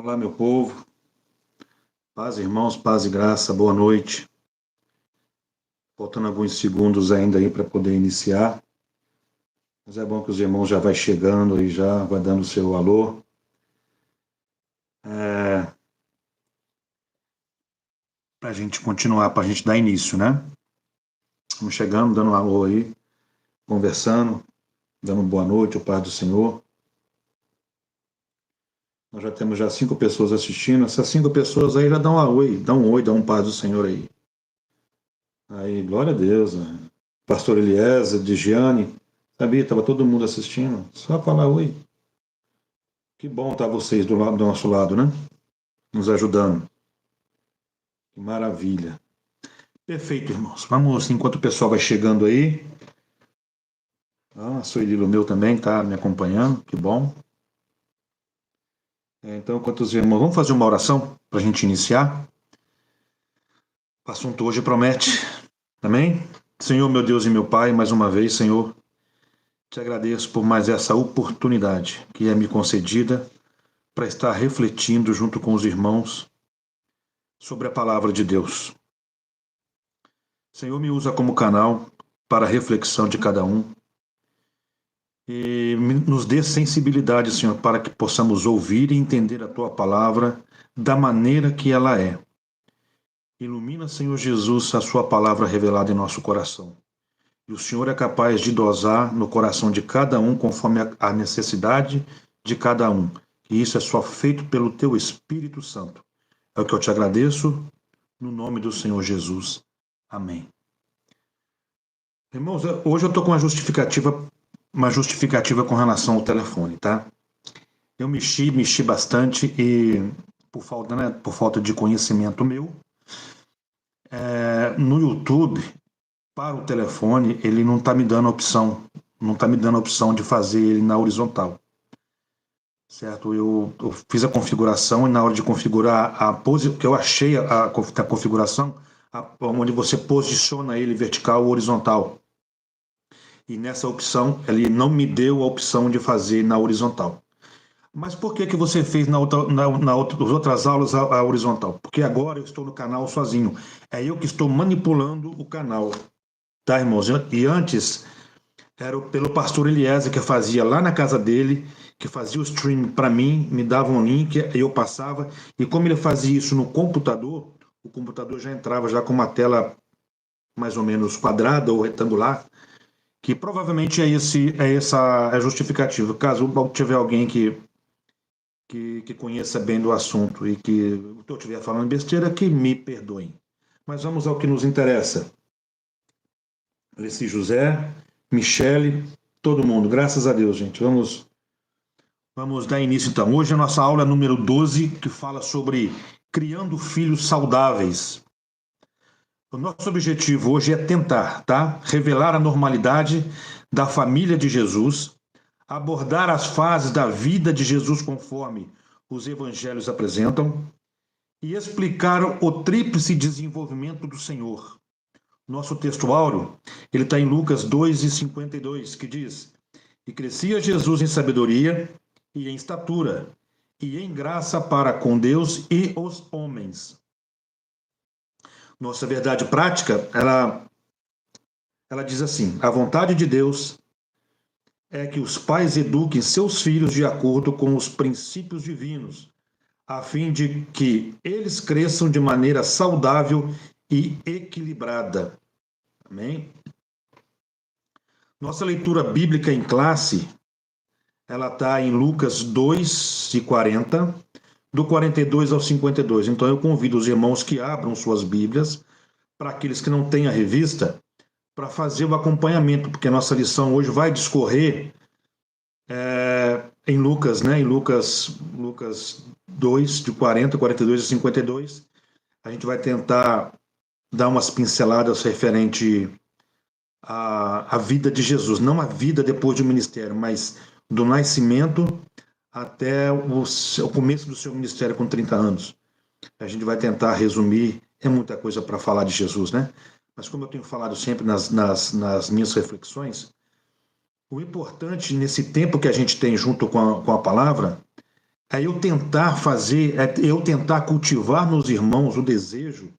Olá, meu povo. Paz, irmãos, paz e graça, boa noite. Faltando alguns segundos ainda aí para poder iniciar. Mas é bom que os irmãos já vai chegando e já vai dando o seu alô. Para a gente continuar, para a gente dar início, né? Vamos chegando, dando um alô aí, conversando, dando boa noite, o paz do Senhor. Nós já temos 5 pessoas assistindo. Essas 5 pessoas aí já dão um alô aí, dão um oi, dão um paz do Senhor aí. Aí, glória a Deus. Pastor Eliezer, Digiane, sabia, estava todo mundo assistindo. Só falar oi. Que bom estar vocês do nosso lado, né? Nos ajudando. Que maravilha. Perfeito, irmãos. Vamos, enquanto o pessoal vai chegando aí. Suelilo meu também está me acompanhando, que bom. Então, enquanto os irmãos, vamos fazer uma oração para a gente iniciar. O assunto hoje promete. Amém? Senhor, meu Deus e meu Pai, mais uma vez, Senhor, te agradeço por mais essa oportunidade que é me concedida para estar refletindo junto com os irmãos sobre a palavra de Deus. Senhor, me usa como canal para a reflexão de cada um e nos dê sensibilidade, Senhor, para que possamos ouvir e entender a Tua palavra da maneira que ela é. Ilumina, Senhor Jesus, a Sua palavra revelada em nosso coração. E o Senhor é capaz de dosar no coração de cada um conforme a necessidade de cada um. E isso é só feito pelo Teu Espírito Santo. É o que eu te agradeço, no nome do Senhor Jesus. Amém. Irmãos, hoje eu estou com uma justificativa com relação ao telefone, tá? Eu mexi bastante e por falta de conhecimento meu, no YouTube, para o telefone, ele não está me dando a opção, de fazer ele na horizontal. Certo? Eu fiz a configuração e na hora de configurar a pose, que eu achei a configuração, onde você posiciona ele vertical ou horizontal. E nessa opção, ele não me deu a opção de fazer na horizontal. Mas por que você fez nas outras aulas a horizontal? Porque agora eu estou no canal sozinho. É eu que estou manipulando o canal. Tá, irmãos? E antes era pelo pastor Eliezer que fazia lá na casa dele, que fazia o stream para mim, me dava um link, eu passava. E como ele fazia isso no computador, o computador já entrava já com uma tela mais ou menos quadrada ou retangular, que provavelmente essa a justificativa. Caso tiver alguém que conheça bem do assunto e que eu estiver falando besteira, que me perdoem. Mas vamos ao que nos interessa. Alessi José, Michele, todo mundo, graças a Deus, gente. Vamos dar início então. Hoje a nossa aula é número 12, que fala sobre criando filhos saudáveis. O nosso objetivo hoje é tentar, tá? Revelar a normalidade da família de Jesus, abordar as fases da vida de Jesus conforme os evangelhos apresentam e explicar o tríplice desenvolvimento do Senhor. Nosso texto áureo, ele está em Lucas 2:52, que diz: E crescia Jesus em sabedoria e em estatura e em graça para com Deus e os homens. Nossa verdade prática, ela diz assim: a vontade de Deus é que os pais eduquem seus filhos de acordo com os princípios divinos, a fim de que eles cresçam de maneira saudável e equilibrada. Amém? Nossa leitura bíblica em classe, ela está em Lucas 2:40, do 42 ao 52. Então eu convido os irmãos que abram suas Bíblias, para aqueles que não têm a revista, para fazer o acompanhamento, porque a nossa lição hoje vai discorrer em Lucas, né? Em Lucas 2, de 40, 42 e 52. A gente vai tentar dar umas pinceladas referente à vida de Jesus, não a vida depois do ministério, mas do nascimento até o começo do seu ministério com 30 anos. A gente vai tentar resumir, é muita coisa para falar de Jesus, né? Mas como eu tenho falado sempre nas minhas reflexões, o importante nesse tempo que a gente tem junto com a palavra é eu tentar fazer, é eu tentar cultivar nos irmãos o desejo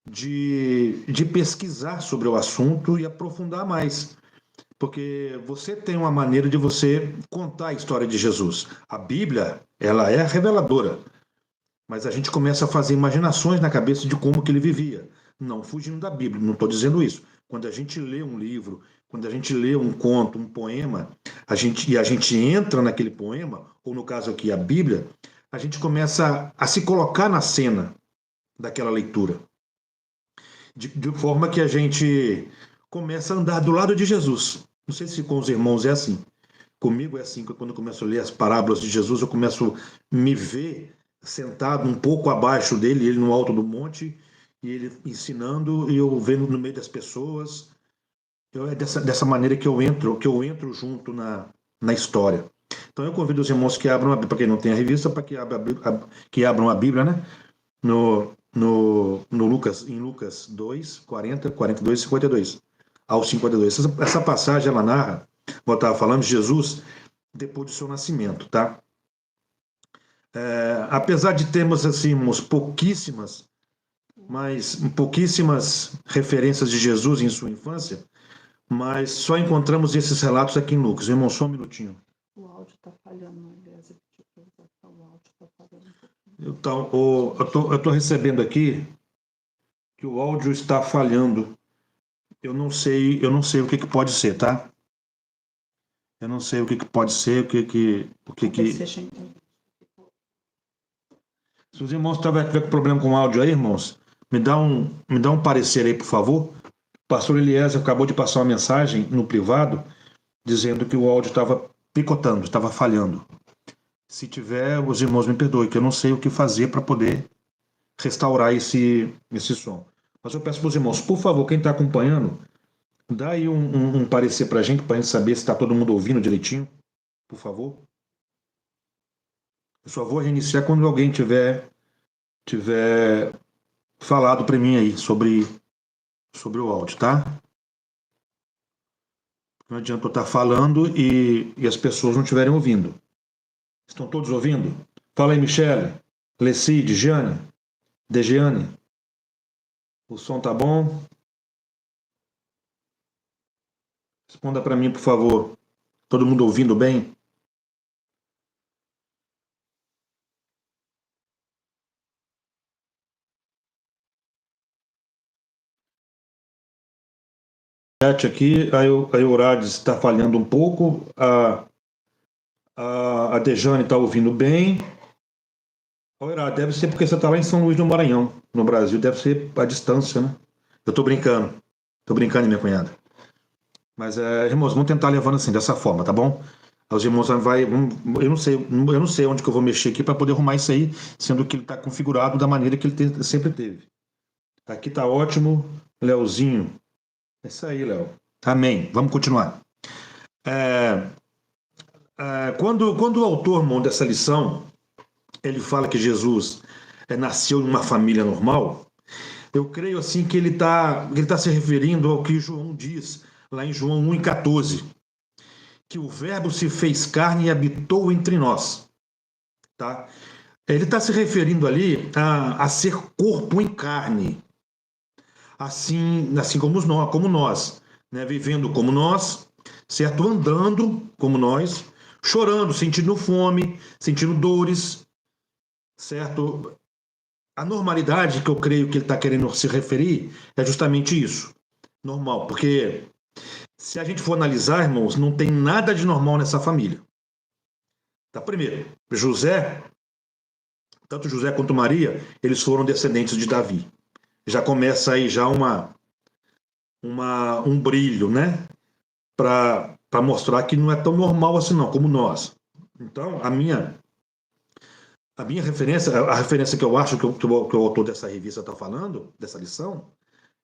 de pesquisar sobre o assunto e aprofundar mais. Porque você tem uma maneira de você contar a história de Jesus. A Bíblia, ela é reveladora, mas a gente começa a fazer imaginações na cabeça de como que ele vivia. Não fugindo da Bíblia, não estou dizendo isso. Quando a gente lê um livro, quando a gente lê um conto, um poema, a gente entra naquele poema, ou no caso aqui a Bíblia, a gente começa a se colocar na cena daquela leitura, de forma que a gente começa a andar do lado de Jesus. Não sei se com os irmãos é assim. Comigo é assim, que quando eu começo a ler as parábolas de Jesus, eu começo a me ver sentado um pouco abaixo dele, ele no alto do monte, e ele ensinando, e eu vendo no meio das pessoas. É dessa maneira que eu entro junto na história. Então eu convido os irmãos que abram a Bíblia, para quem não tem a revista, para que abram a Bíblia, né? No Lucas, em Lucas 2, 40, 42 e 52, ao 52. Essa passagem, ela narra, como eu estava falando, Jesus depois do seu nascimento, tá? Apesar de termos, assim, pouquíssimas referências de Jesus em sua infância, mas só encontramos esses relatos aqui em Lucas. Irmão, só um minutinho. O áudio está falhando, aliás, o áudio está falhando um pouquinho. Então, eu tô recebendo aqui que o áudio está falhando. Eu não sei o que que pode ser, tá? Eu não sei o que que pode ser, o que que... Se os irmãos tiverem com problema com o áudio aí, irmãos, me dá um parecer aí, por favor. O pastor Eliezer acabou de passar uma mensagem no privado dizendo que o áudio estava picotando, estava falhando. Se tiver, os irmãos me perdoem, que eu não sei o que fazer para poder restaurar esse som. Mas eu peço para os irmãos, por favor, quem está acompanhando, dá aí um parecer para a gente saber se está todo mundo ouvindo direitinho, por favor. Eu só vou reiniciar quando alguém tiver falado para mim aí sobre o áudio, tá? Não adianta eu estar falando e as pessoas não estiverem ouvindo. Estão todos ouvindo? Fala aí, Michele, Lecide, Jane, Degiane. O som tá bom? Responda para mim, por favor. Todo mundo ouvindo bem? Chat aqui, a Eurades está falhando um pouco, a Dejane está ouvindo bem. Eurades, deve ser porque você está lá em São Luís do Maranhão, no Brasil, deve ser a distância, né? Eu estou brincando, minha cunhada. Mas, irmãos, vamos tentar levando assim, dessa forma, tá bom? Os irmãos eu não sei onde que eu vou mexer aqui para poder arrumar isso aí, sendo que ele está configurado da maneira que ele sempre teve. Aqui tá ótimo, Leozinho. É isso aí, Léo. Amém. Vamos continuar. Quando o autor, irmão, dessa lição, ele fala que Jesus nasceu em uma família normal, eu creio assim que ele tá se referindo ao que João diz lá em João 1,14, que o Verbo se fez carne e habitou entre nós, tá? Ele está se referindo ali a ser corpo em carne, assim como nós, né? Vivendo como nós, certo? Andando como nós, chorando, sentindo fome, sentindo dores, certo? A normalidade que eu creio que ele está querendo se referir é justamente isso, normal, porque se a gente for analisar, irmãos, não tem nada de normal nessa família. Tá? Primeiro, tanto José quanto Maria, eles foram descendentes de Davi. Já começa aí já um brilho, né? Para mostrar que não é tão normal assim não, como nós. Então, a minha referência, a referência que eu acho que o autor dessa revista está falando, dessa lição,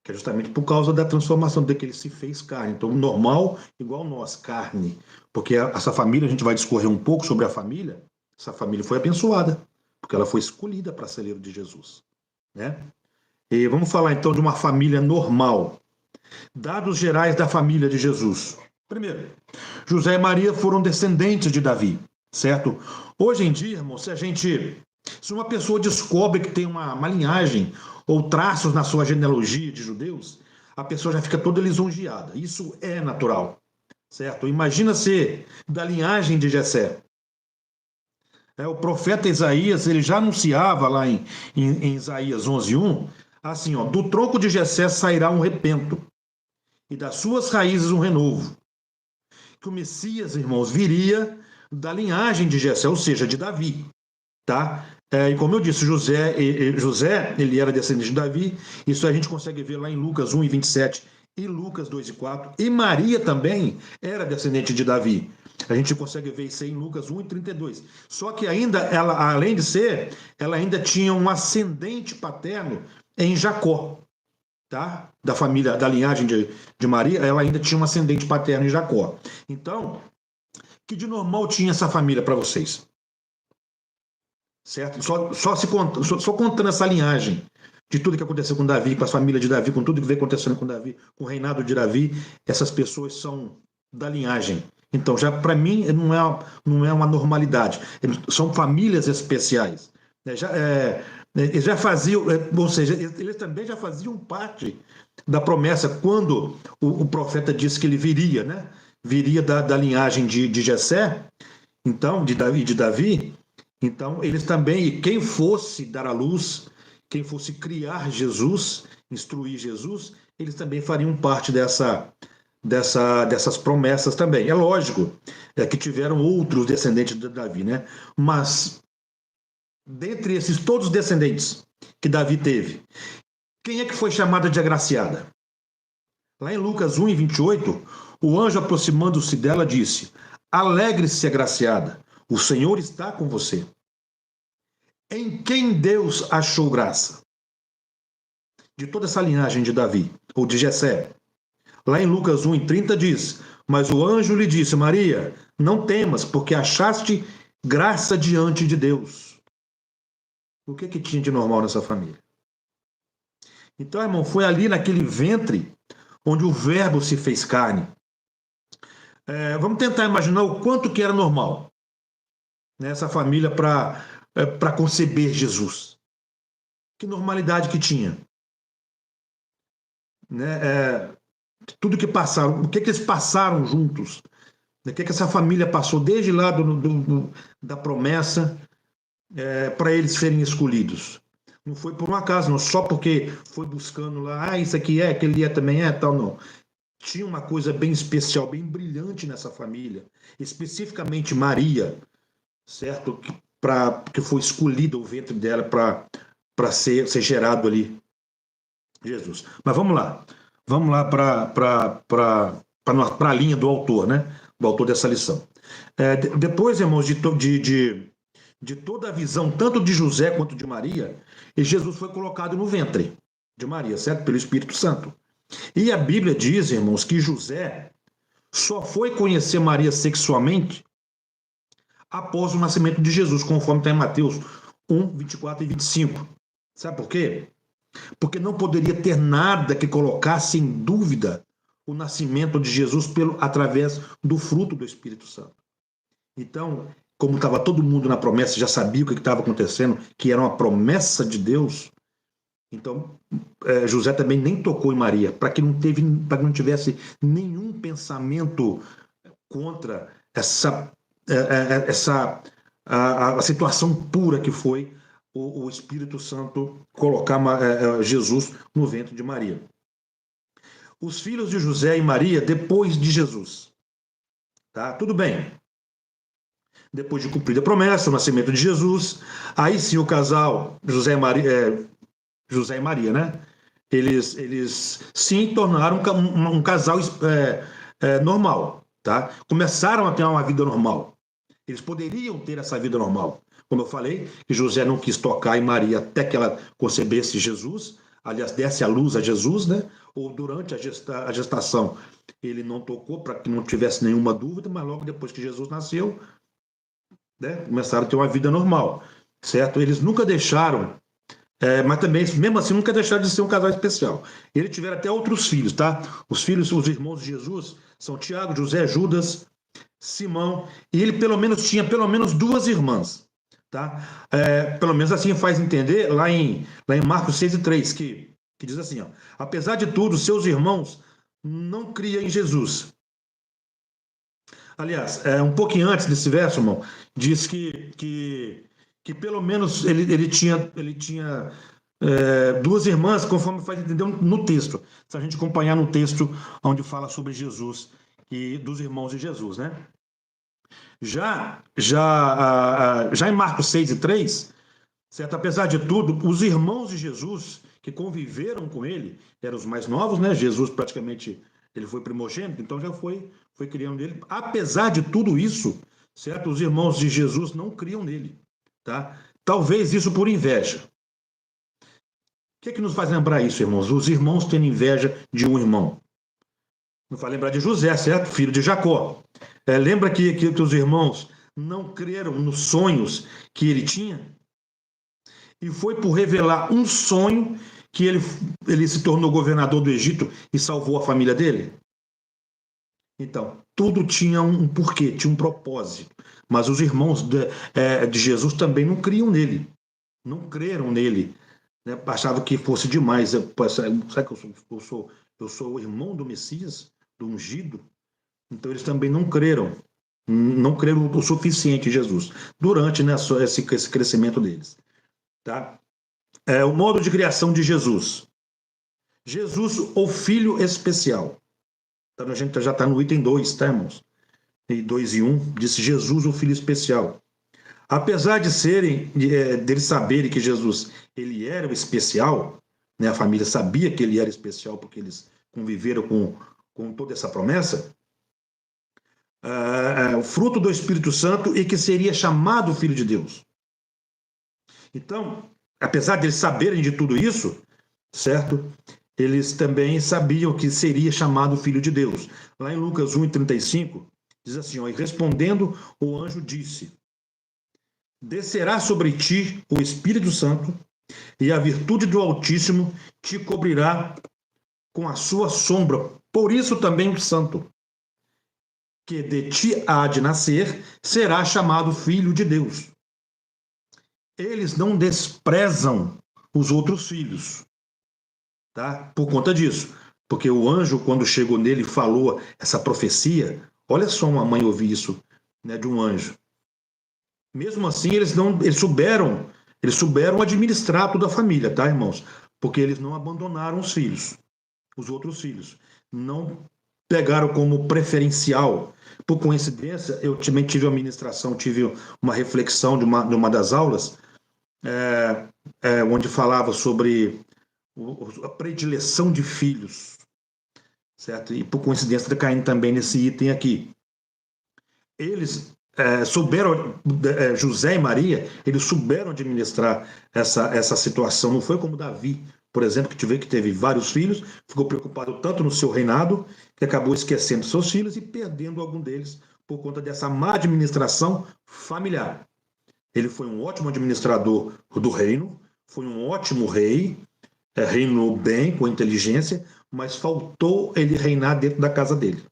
que é justamente por causa da transformação de que ele se fez carne. Então, normal igual nós, carne. Porque essa família, a gente vai discorrer um pouco sobre a família, essa família foi abençoada, porque ela foi escolhida para celeiro de Jesus, né? E vamos falar então de uma família normal. Dados gerais da família de Jesus. Primeiro, José e Maria foram descendentes de Davi. certo? Hoje em dia, irmão, se uma pessoa descobre que tem uma linhagem ou traços na sua genealogia de judeus, a pessoa já fica toda lisonjeada. Isso é natural, certo? Imagina ser da linhagem de Jessé. O profeta Isaías, ele já anunciava lá em Isaías 11:1, assim, ó, do tronco de Jessé sairá um repento, e das suas raízes um renovo. Que o Messias, irmãos, viria da linhagem de Jessé, ou seja, de Davi, tá? E como eu disse, José, ele era descendente de Davi, isso a gente consegue ver lá em Lucas 1:27 e Lucas 2:4, e Maria também era descendente de Davi. A gente consegue ver isso aí em Lucas 1:32. Só que ainda, ela, além de ser, ela ainda tinha um ascendente paterno em Jacó, tá? Da família, da linhagem de Maria, ela ainda tinha um ascendente paterno em Jacó. Então, que de normal tinha essa família para vocês? Certo? Só contando essa linhagem de tudo que aconteceu com Davi, com as famílias de Davi, com tudo que veio acontecendo com Davi, com o reinado de Davi, essas pessoas são da linhagem. Então, já para mim, não é uma normalidade. São famílias especiais. Eles já faziam, ou seja, eles também já faziam parte da promessa quando o profeta disse que ele viria, né? Viria da linhagem de Jessé, então, de Davi. Então, eles também, quem fosse dar à luz, quem fosse criar Jesus, instruir Jesus, eles também fariam parte dessas promessas também. É lógico que tiveram outros descendentes de Davi, né? Mas, dentre esses todos os descendentes que Davi teve, quem é que foi chamada de agraciada? Lá em Lucas 1:28, o anjo aproximando-se dela disse: Alegre-se, agraciada, o Senhor está com você. Em quem Deus achou graça? De toda essa linhagem de Davi, ou de Jessé. Lá em Lucas 1:30 diz: Mas o anjo lhe disse: Maria, não temas, porque achaste graça diante de Deus. O que tinha de normal nessa família? Então, irmão, foi ali naquele ventre onde o verbo se fez carne. Vamos tentar imaginar o quanto que era normal nessa família para conceber Jesus. Que normalidade que tinha. Né? Tudo que passaram, o que eles passaram juntos, o que essa família passou desde lá da promessa para eles serem escolhidos. Não foi por um acaso, não, só porque foi buscando lá, isso aqui é, aquele também é, tal, não. Tinha uma coisa bem especial, bem brilhante nessa família, especificamente Maria, certo? Que foi escolhido o ventre dela para ser gerado ali Jesus. Mas vamos lá para a linha do autor, né? Do autor dessa lição. Depois, irmãos, de toda a visão, tanto de José quanto de Maria, Jesus foi colocado no ventre de Maria, certo? Pelo Espírito Santo. E a Bíblia diz, irmãos, que José só foi conhecer Maria sexualmente após o nascimento de Jesus, conforme está em Mateus 1:24 e 25. Sabe por quê? Porque não poderia ter nada que colocasse em dúvida o nascimento de Jesus através do fruto do Espírito Santo. Então, como estava todo mundo na promessa, já sabia o que estava acontecendo, que era uma promessa de Deus, então José também nem tocou em Maria, para que não tivesse nenhum pensamento contra a situação pura que foi o Espírito Santo colocar Jesus no ventre de Maria. Os filhos de José e Maria depois de Jesus. Tá? Tudo bem. Depois de cumprir a promessa, o nascimento de Jesus, aí sim o casal José e Maria, né? Eles sim tornaram um casal normal, tá? Começaram a ter uma vida normal. Eles poderiam ter essa vida normal. Como eu falei, que José não quis tocar em Maria até que ela concebesse Jesus, aliás, desse a luz a Jesus, né? Ou durante a gestação ele não tocou para que não tivesse nenhuma dúvida, mas logo depois que Jesus nasceu, né, começaram a ter uma vida normal, certo? Eles nunca deixaram, mas também, mesmo assim, nunca deixaram de ser um casal especial. Eles tiveram até outros filhos, tá? Os irmãos de Jesus, são Tiago, José, Judas, Simão, e ele tinha pelo menos duas irmãs. Tá? Pelo menos assim faz entender lá em Marcos 6:3, que diz assim: ó, apesar de tudo, seus irmãos não criam em Jesus. Aliás, um pouquinho antes desse verso, irmão, diz que pelo menos ele tinha duas irmãs, conforme faz entender no texto. Se a gente acompanhar no texto onde fala sobre Jesus e dos irmãos de Jesus, né? Já em Marcos 6:3, certo? Apesar de tudo, os irmãos de Jesus que conviveram com ele eram os mais novos, né? Jesus praticamente ele foi primogênito, então já foi criando nele. Apesar de tudo isso, certo? Os irmãos de Jesus não criam nele, tá? Talvez isso por inveja. O que é que nos faz lembrar isso, irmãos? Os irmãos tendo inveja de um irmão. Nos faz lembrar de José, certo? Filho de Jacó. Lembra que os irmãos não creram nos sonhos que ele tinha? E foi por revelar um sonho que ele se tornou governador do Egito e salvou a família dele? Então, tudo tinha um porquê, tinha um propósito. Mas os irmãos de Jesus também não criam nele, não creram nele, né? Achavam que fosse demais. Sabe que eu sou o irmão do Messias, do ungido? Então eles também não creram o suficiente em Jesus durante, né, esse crescimento deles. Tá? O modo de criação de Jesus. Jesus, o Filho especial. Então, a gente já está no item 2, tá, irmãos? E 2 e 1, disse Jesus, o Filho especial. Apesar deles saberem que Jesus ele era o especial, né, a família sabia que ele era especial porque eles conviveram com toda essa promessa, o fruto do Espírito Santo e que seria chamado Filho de Deus. Então, apesar de eles saberem de tudo isso, certo? Eles também sabiam que seria chamado Filho de Deus. Lá em Lucas 1:35, diz assim, ó, e respondendo, o anjo disse, descerá sobre ti o Espírito Santo e a virtude do Altíssimo te cobrirá com a sua sombra. Por isso também o santo, que de ti há de nascer, será chamado Filho de Deus. Eles não desprezam os outros filhos, tá? Por conta disso. Porque o anjo, quando chegou nele e falou essa profecia, olha só uma mãe ouvir isso, né, de um anjo. Mesmo assim, eles souberam administrar toda a família, tá, irmãos? Porque eles não abandonaram os filhos, os outros filhos. Não pegaram como preferencial. Por coincidência, eu também tive uma ministração, tive uma reflexão de uma das aulas, onde falava sobre a predileção de filhos, certo? E por coincidência está caindo também nesse item aqui. Eles souberam, José e Maria, eles souberam administrar essa situação. Não foi como Davi, por exemplo, que teve vários filhos, ficou preocupado tanto no seu reinado, que acabou esquecendo seus filhos e perdendo algum deles por conta dessa má administração familiar. Ele foi um ótimo administrador do reino, foi um ótimo rei, reinou bem, com inteligência, mas faltou ele reinar dentro da casa dele,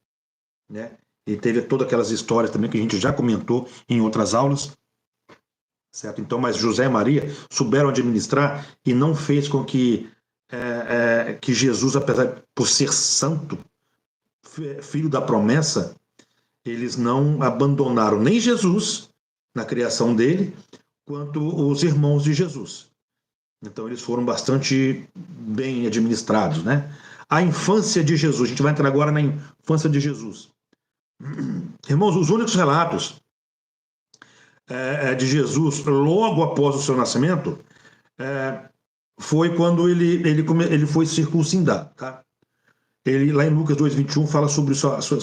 né? E teve todas aquelas histórias também que a gente já comentou em outras aulas, certo? Então, mas José e Maria souberam administrar e não fez com que Jesus, apesar por ser santo, filho da promessa, eles não abandonaram nem Jesus na criação dele, quanto os irmãos de Jesus. Então, eles foram bastante bem administrados, né? A infância de Jesus, a gente vai entrar agora na infância de Jesus. Irmãos, os únicos relatos de Jesus logo após o seu nascimento foi quando ele foi circuncidado, tá? Ele, lá em Lucas 2:21, fala sobre a sua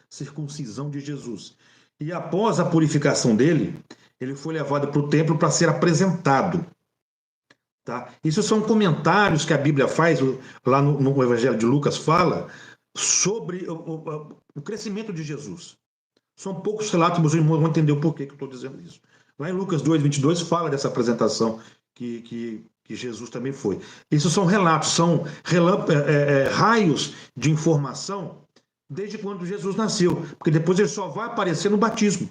circuncisão de Jesus. E após a purificação dele, ele foi levado para o templo para ser apresentado. Tá? Isso são comentários que a Bíblia faz, lá no Evangelho de Lucas fala, sobre o crescimento de Jesus. São poucos relatos, mas os irmãos vão entender o porquê que eu estou dizendo isso. Lá em Lucas 2:22 fala dessa apresentação que Jesus também foi. Isso são relatos, são raios de informação desde quando Jesus nasceu, porque depois ele só vai aparecer no batismo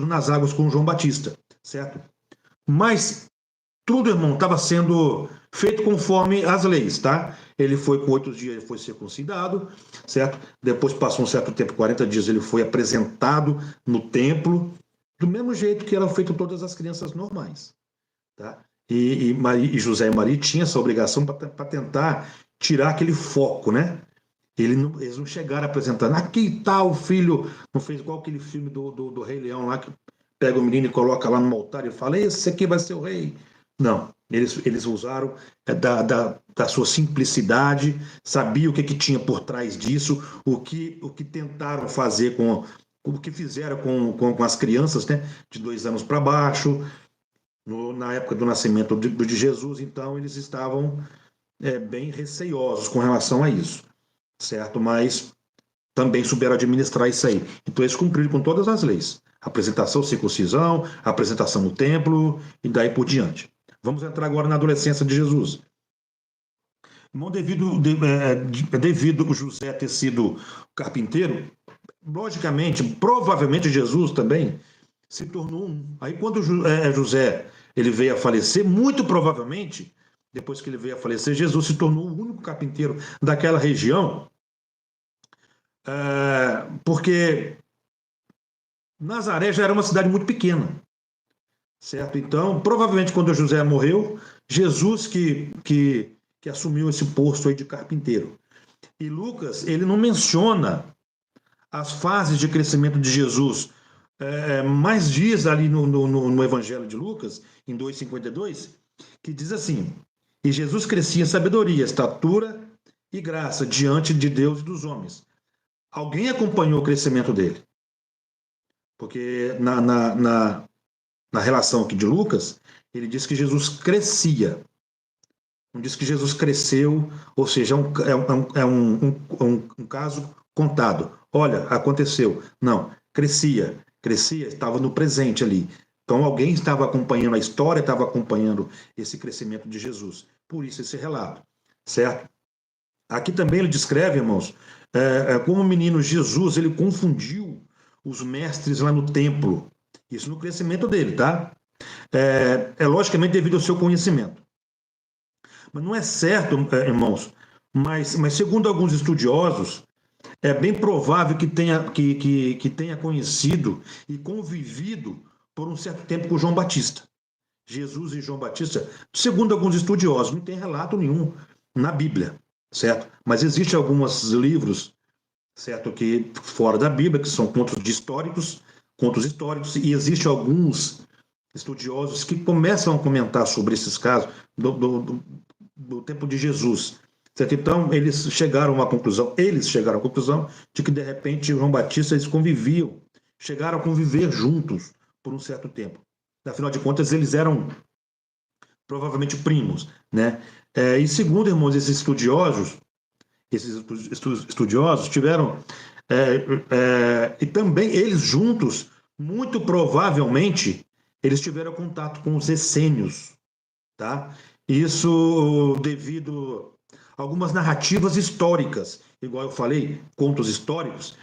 nas águas com João Batista, certo? Mas tudo, irmão, estava sendo feito conforme as leis, tá? Ele foi com 8 dias, ele foi circuncidado, certo? Depois passou um certo tempo, 40 dias, ele foi apresentado no templo, do mesmo jeito que eram feitas todas as crianças normais, tá? E José e Maria tinham essa obrigação para tentar tirar aquele foco, né? Eles não chegaram apresentando, aqui está o filho, não fez igual aquele filme do Rei Leão lá, que pega o menino e coloca lá no altar e fala, esse aqui vai ser o rei. Não, eles usaram da sua simplicidade, sabiam o que tinha por trás disso, o que tentaram fazer o que fizeram com as crianças, né, de 2 anos para baixo, na época do nascimento de Jesus, então eles estavam bem receiosos com relação a isso, certo? Mas também souberam administrar isso aí. Então eles cumpriram com todas as leis. Apresentação, circuncisão, apresentação no templo e daí por diante. Vamos entrar agora na adolescência de Jesus. Irmão, devido José ter sido carpinteiro, logicamente, provavelmente Jesus também se tornou um. Aí quando José ele veio a falecer, muito provavelmente, depois que ele veio a falecer, Jesus se tornou o único carpinteiro daquela região, porque Nazaré já era uma cidade muito pequena, certo? Então, provavelmente quando José morreu, Jesus que assumiu esse posto aí de carpinteiro. E Lucas, ele não menciona as fases de crescimento de Jesus, mas diz ali no Evangelho de Lucas, em 2,52, que diz assim, e Jesus crescia em sabedoria, estatura e graça diante de Deus e dos homens. Alguém acompanhou o crescimento dele. Porque na relação aqui de Lucas, ele diz que Jesus crescia. Não diz que Jesus cresceu, ou seja, um caso contado. Olha, aconteceu. Não, crescia. Crescia, estava no presente ali. Então alguém estava acompanhando a história, estava acompanhando esse crescimento de Jesus. Por isso esse relato, certo? Aqui também ele descreve, irmãos, como o menino Jesus, ele confundiu os mestres lá no templo. Isso no crescimento dele, tá? Logicamente devido ao seu conhecimento. Mas não é certo, irmãos, mas segundo alguns estudiosos, é bem provável que tenha conhecido e convivido por um certo tempo com João Batista. Jesus e João Batista, segundo alguns estudiosos, não tem relato nenhum na Bíblia, certo? Mas existem alguns livros, certo, que fora da Bíblia, que são contos históricos, e existem alguns estudiosos que começam a comentar sobre esses casos do tempo de Jesus. Certo? Então, eles chegaram à conclusão de que, de repente, João Batista, eles conviviam, chegaram a conviver juntos por um certo tempo. Afinal de contas, eles eram provavelmente primos, né? E segundo, irmãos, esses estudiosos tiveram, e também eles juntos, muito provavelmente, eles tiveram contato com os essênios, tá? Isso devido a algumas narrativas históricas, igual eu falei, contos históricos,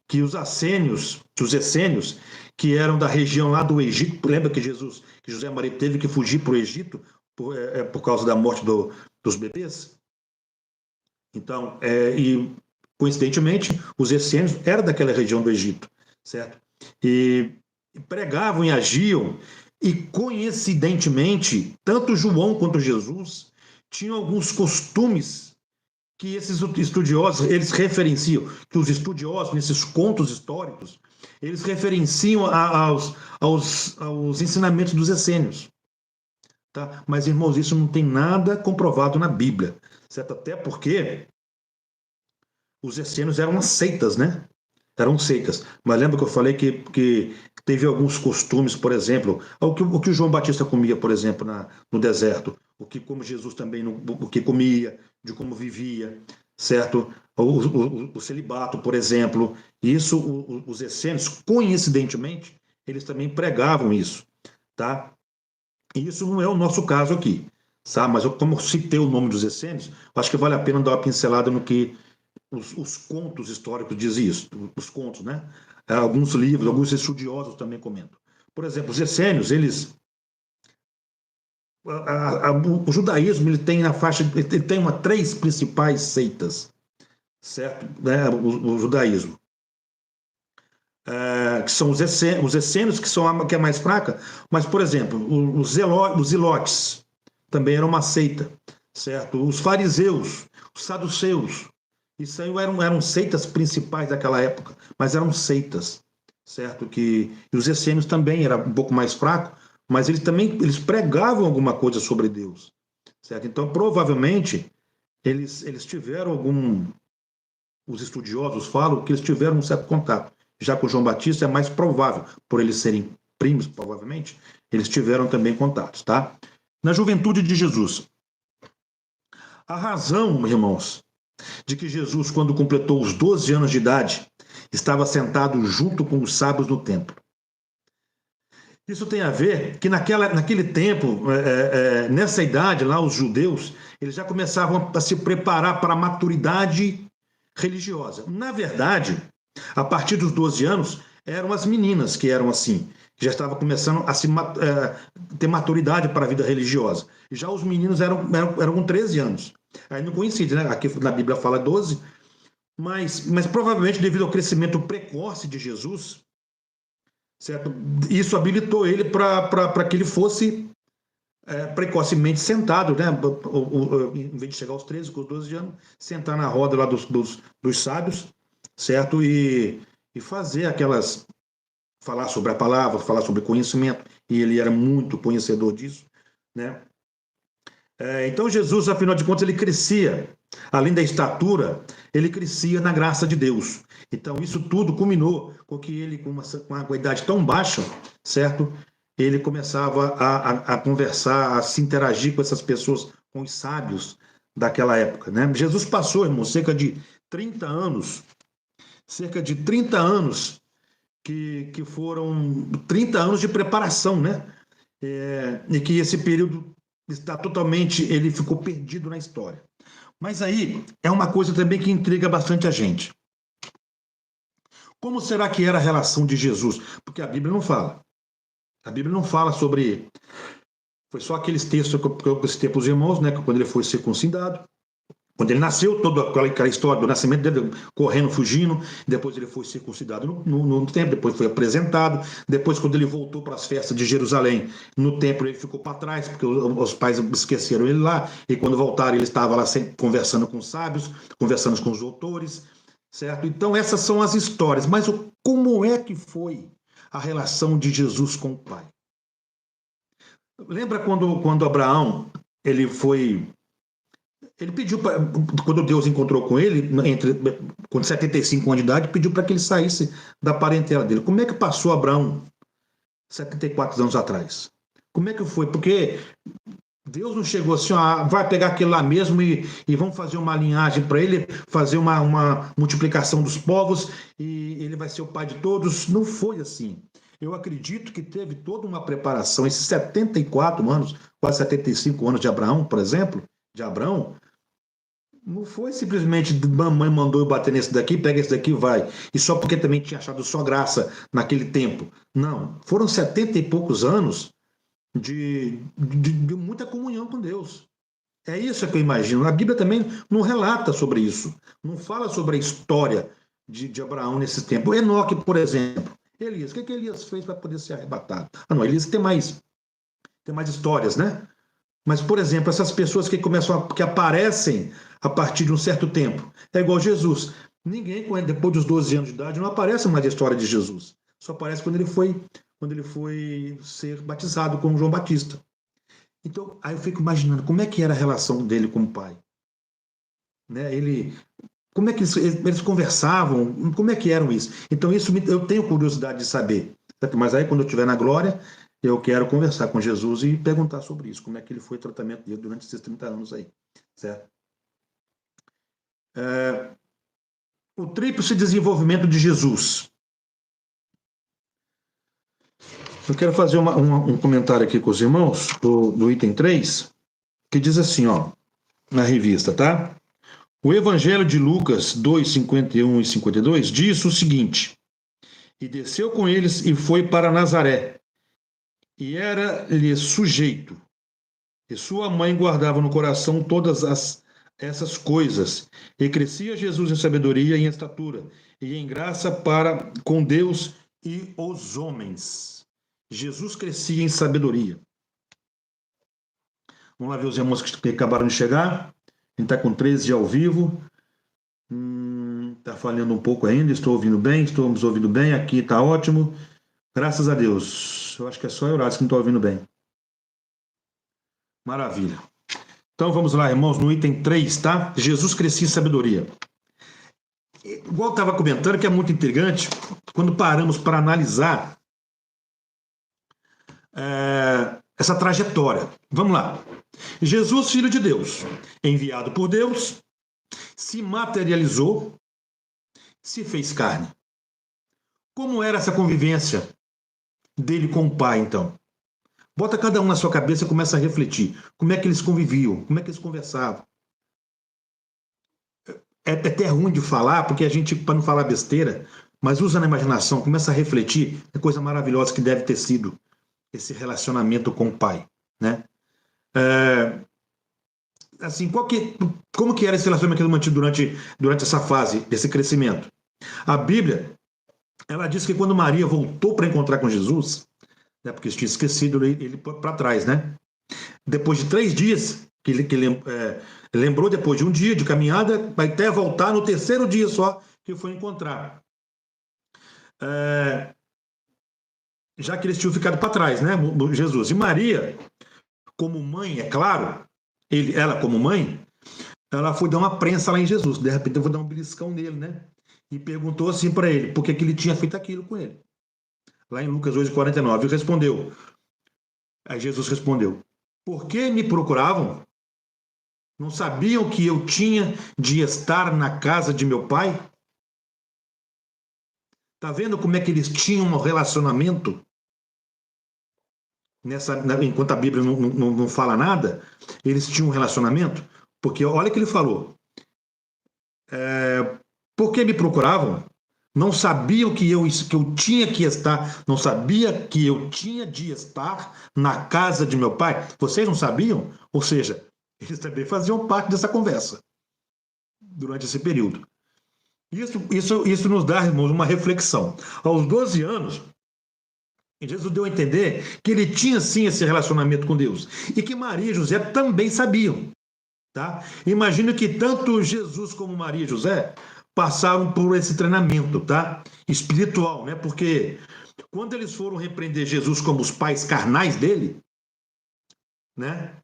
que os essênios, que eram da região lá do Egito, lembra que José Maria teve que fugir para o Egito por causa da morte dos bebês? Então, e coincidentemente, os essênios eram daquela região do Egito, certo? E pregavam e agiam, e coincidentemente, tanto João quanto Jesus tinham alguns costumes que esses estudiosos, eles referenciam, que os estudiosos, nesses contos históricos, eles referenciam aos ensinamentos dos essênios. Tá? Mas, irmãos, isso não tem nada comprovado na Bíblia, certo? Até porque os essênios eram umas seitas, né? Eram seitas. Mas lembra que eu falei que teve alguns costumes, por exemplo, o que o João Batista comia, por exemplo, no deserto, como Jesus também, o que comia, de como vivia, certo? O celibato, por exemplo. Isso, os essênios, coincidentemente, eles também pregavam isso, tá? E isso não é o nosso caso aqui, sabe? Mas como eu citei o nome dos essênios, acho que vale a pena dar uma pincelada no que os contos históricos dizem isso, os contos, né? Alguns livros, alguns estudiosos também comentam. Por exemplo, os essênios, eles o judaísmo ele tem na faixa, ele tem três principais seitas, certo? Né? O judaísmo, que são os essênios, que é mais fraca, mas, por exemplo, os zilotes também eram uma seita, certo? Os fariseus, os saduceus, isso aí eram seitas principais daquela época, mas eram seitas, certo? E os essênios também era um pouco mais fraco, mas eles pregavam alguma coisa sobre Deus, certo? Então, provavelmente, eles tiveram os estudiosos falam que eles tiveram um certo contato. Já com João Batista é mais provável, por eles serem primos, provavelmente, eles tiveram também contatos, tá? Na juventude de Jesus. A razão, irmãos, de que Jesus, quando completou os 12 anos de idade, estava sentado junto com os sábios no templo. Isso tem a ver que naquele tempo, nessa idade lá, os judeus, eles já começavam a se preparar para a maturidade religiosa. Na verdade, a partir dos 12 anos, eram as meninas que eram assim, que já estavam começando a ter maturidade para a vida religiosa. Já os meninos eram com 13 anos. Aí não coincide, né? Aqui na Bíblia fala 12, mas provavelmente devido ao crescimento precoce de Jesus, certo? Isso habilitou ele para que ele fosse precocemente sentado, né? Em vez de chegar aos 13, com os 12 anos, sentar na roda lá dos sábios, certo? E fazer falar sobre a palavra, falar sobre conhecimento, e ele era muito conhecedor disso, né? Então Jesus, afinal de contas, ele crescia, além da estatura, ele crescia na graça de Deus. Então isso tudo culminou com que ele, com uma idade tão baixa, certo? Ele começava a conversar, a se interagir com essas pessoas, com os sábios daquela época, né? Jesus passou, irmão, cerca de 30 anos que foram 30 anos de preparação, né? E que esse período está totalmente, ele ficou perdido na história. Mas aí é uma coisa também que intriga bastante a gente. Como será que era a relação de Jesus? Porque a Bíblia não fala. A Bíblia não fala sobre... Foi só aqueles textos que eu citei para os irmãos, né? Quando ele foi circuncidado. Quando ele nasceu, toda aquela história do nascimento dele, correndo, fugindo, depois ele foi circuncidado no templo, depois foi apresentado, depois quando ele voltou para as festas de Jerusalém, no templo ele ficou para trás, porque os pais esqueceram ele lá, e quando voltaram ele estava lá conversando com os sábios, conversando com os doutores, certo? Então essas são as histórias, mas como é que foi a relação de Jesus com o Pai? Lembra quando Abraão, ele pediu, quando Deus encontrou com ele, com 75 anos de idade, pediu para que ele saísse da parentela dele. Como é que passou Abraão 74 anos atrás? Como é que foi? Porque Deus não chegou assim, vai pegar aquele lá mesmo e vamos fazer uma linhagem para ele, fazer uma multiplicação dos povos e ele vai ser o pai de todos. Não foi assim. Eu acredito que teve toda uma preparação. Esses 74 anos, quase 75 anos de Abraão, por exemplo, não foi simplesmente mamãe mandou eu bater nesse daqui, pega esse daqui e vai. E só porque também tinha achado só graça naquele tempo. Não. Foram 70 e poucos anos de muita comunhão com Deus. É isso que eu imagino. A Bíblia também não relata sobre isso. Não fala sobre a história de Abraão nesse tempo. Enoque, por exemplo. Elias. O que Elias fez para poder ser arrebatado? Não, Elias tem mais histórias, né? Mas, por exemplo, essas pessoas que aparecem a partir de um certo tempo, é igual Jesus. Ninguém, depois dos 12 anos de idade, não aparece mais a história de Jesus. Só aparece quando ele foi ser batizado como João Batista. Então, aí eu fico imaginando como é que era a relação dele com o pai. Né? Como é que eles conversavam? Como é que eram isso? Então, isso eu tenho curiosidade de saber. Certo? Mas aí, quando eu estiver na glória, eu quero conversar com Jesus e perguntar sobre isso, como é que ele foi o tratamento dele durante esses 30 anos aí, certo? O tríplice desenvolvimento de Jesus. Eu quero fazer um comentário aqui com os irmãos, do item 3, que diz assim, ó, na revista, tá? O Evangelho de Lucas 2, 51 e 52 diz o seguinte: E desceu com eles e foi para Nazaré, e era-lhe sujeito. E sua mãe guardava no coração essas coisas. E crescia Jesus em sabedoria e em estatura, e em graça para com Deus e os homens. Jesus crescia em sabedoria. Vamos lá ver os irmãos que acabaram de chegar. A gente está com 13 ao vivo. Está falhando um pouco ainda. Estou ouvindo bem, estamos ouvindo bem. Aqui está ótimo. Graças a Deus. Eu acho que é só Eurácio que não está ouvindo bem. Maravilha. Então vamos lá, irmãos, no item 3, tá? Jesus crescia em sabedoria. Igual eu estava comentando, que é muito intrigante, quando paramos para analisar essa trajetória. Vamos lá. Jesus, filho de Deus, enviado por Deus, se materializou, se fez carne. Como era essa convivência dele com o Pai, então? Bota cada um na sua cabeça e começa a refletir. Como é que eles conviviam? Como é que eles conversavam? É até ruim de falar, porque a gente, para não falar besteira, mas usa na imaginação, começa a refletir, é coisa maravilhosa que deve ter sido esse relacionamento com o Pai, né? Assim, como que era esse relacionamento mantido durante essa fase, desse crescimento? A Bíblia, ela diz que quando Maria voltou para encontrar com Jesus, né, porque tinha esquecido ele para trás, né? Depois de 3 dias, lembrou depois de um dia de caminhada, vai até voltar no terceiro dia só que foi encontrar. Já que eles tinham ficado para trás, né? Jesus. E Maria, como mãe, é claro, ela como mãe, ela foi dar uma prensa lá em Jesus. De repente, eu vou dar um beliscão nele, né? E perguntou assim para ele, por que ele tinha feito aquilo com ele. Lá em Lucas 8,49, ele respondeu. Aí Jesus respondeu, por que me procuravam? Não sabiam que eu tinha de estar na casa de meu pai? Tá vendo como é que eles tinham um relacionamento? Enquanto a Bíblia não fala nada, eles tinham um relacionamento? Porque olha o que ele falou. Por que me procuravam? Não sabiam que eu tinha que estar, não sabia que eu tinha de estar na casa de meu pai? Vocês não sabiam? Ou seja, eles também faziam parte dessa conversa durante esse período. Isso nos dá, irmãos, uma reflexão. Aos 12 anos, Jesus deu a entender que ele tinha sim esse relacionamento com Deus e que Maria e José também sabiam. Tá? Imagino que tanto Jesus como Maria e José passaram por esse treinamento, tá? Espiritual, né? Porque quando eles foram repreender Jesus como os pais carnais dele, né?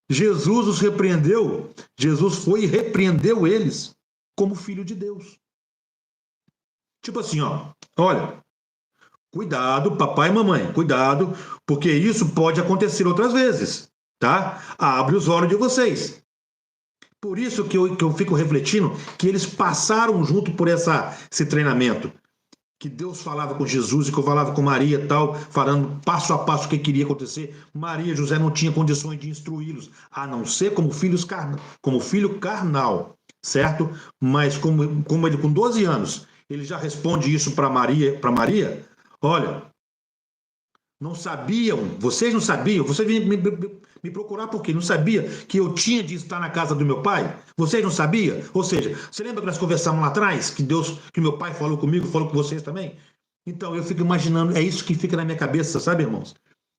Jesus os repreendeu, Jesus foi e repreendeu eles como filho de Deus. Tipo assim, ó, olha, cuidado, papai e mamãe, cuidado, porque isso pode acontecer outras vezes, tá? Abre os olhos de vocês. Por isso que eu fico refletindo que eles passaram junto por esse treinamento. Que Deus falava com Jesus e que eu falava com Maria e tal, falando passo a passo o que queria acontecer. Maria e José não tinham condições de instruí-los, a não ser como filho carnal, certo? Mas como ele com 12 anos, ele já responde isso para Maria, olha, não sabiam, vocês não sabiam, vocês me procurar por quê? Não sabia que eu tinha de estar na casa do meu pai? Vocês não sabiam? Ou seja, você lembra que nós conversamos lá atrás, que meu pai falou comigo, falou com vocês também? Então eu fico imaginando, é isso que fica na minha cabeça, sabe, irmãos?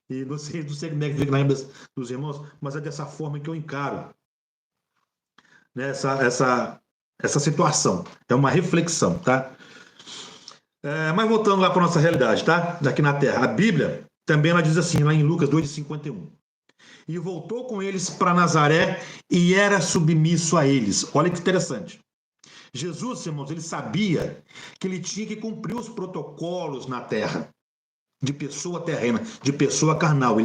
E não sei como é que fica na cabeça dos irmãos, mas é dessa forma que eu encaro, né, essa situação. É uma reflexão, tá? Mas voltando lá para a nossa realidade, tá? Daqui na Terra. A Bíblia também ela diz assim, lá em Lucas 2,51. E voltou com eles para Nazaré e era submisso a eles. Olha que interessante. Jesus, irmãos, ele sabia que ele tinha que cumprir os protocolos na Terra, de pessoa terrena, de pessoa carnal.